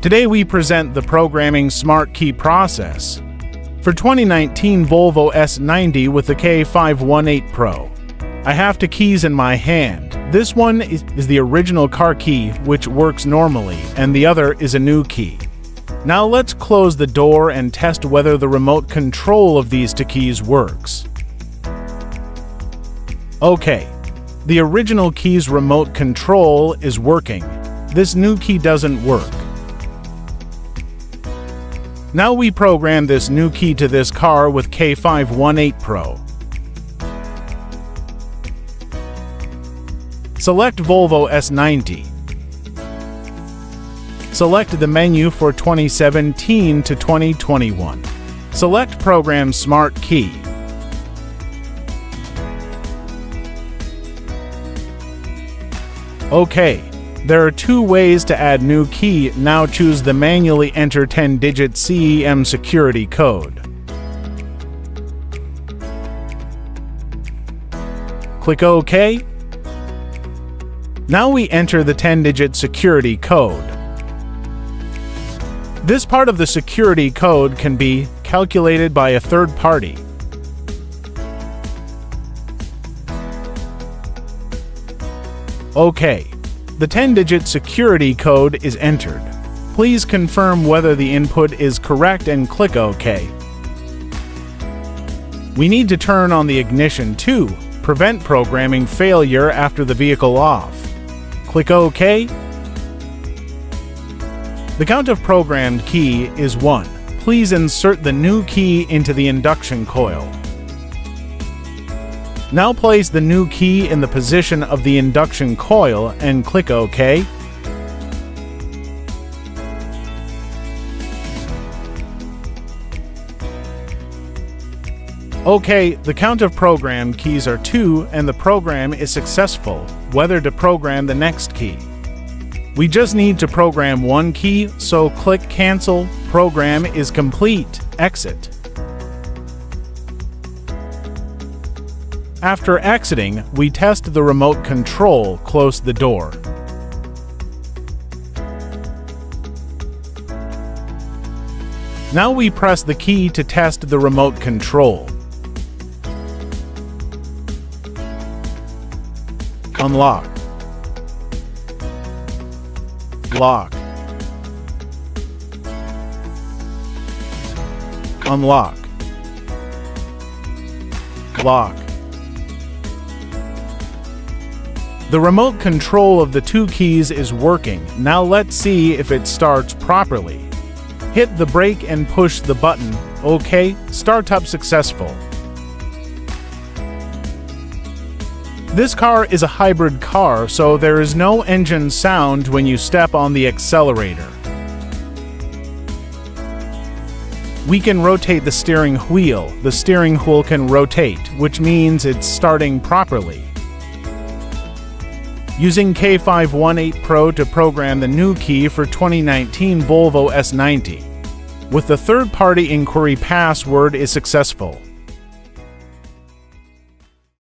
Today we present the programming smart key process for 2019 Volvo S90 with the K518 Pro. I have two keys in my hand. This one is the original car key, which works normally, and the other is a new key. Now let's close the door and test whether the remote control of these two keys works. Okay, the original key's remote control is working. This new key doesn't work. Now we program this new key to this car with K518 Pro. Select Volvo S90. Select the menu for 2017 to 2021. Select Program Smart Key. OK. There are two ways to add new key. Now choose the manually enter 10-digit CEM security code. Click OK. Now we enter the 10-digit security code. This part of the security code can be calculated by a third party. OK. The 10-digit security code is entered. Please confirm whether the input is correct and click OK. We need to turn on the ignition to prevent programming failure after the vehicle off. Click OK. The count of programmed key is 1. Please insert the new key into the induction coil. Now place the new key in the position of the induction coil and click OK. OK, the count of programmed keys are 2 and the program is successful. Whether to program the next key. We just need to program one key, so click Cancel. Program is complete. Exit. After exiting, we test the remote control. Close the door. Now we press the key to test the remote control. Unlock. Lock. Unlock. Lock. The remote control of the two keys is working. Now let's see if it starts properly. Hit the brake and push the button. OK, startup successful. This car is a hybrid car, so there is no engine sound when you step on the accelerator. We can rotate the steering wheel. The steering wheel can rotate, which means it's starting properly. Using K518 Pro to program the new key for 2019 Volvo S90. With the third-party inquiry password is successful.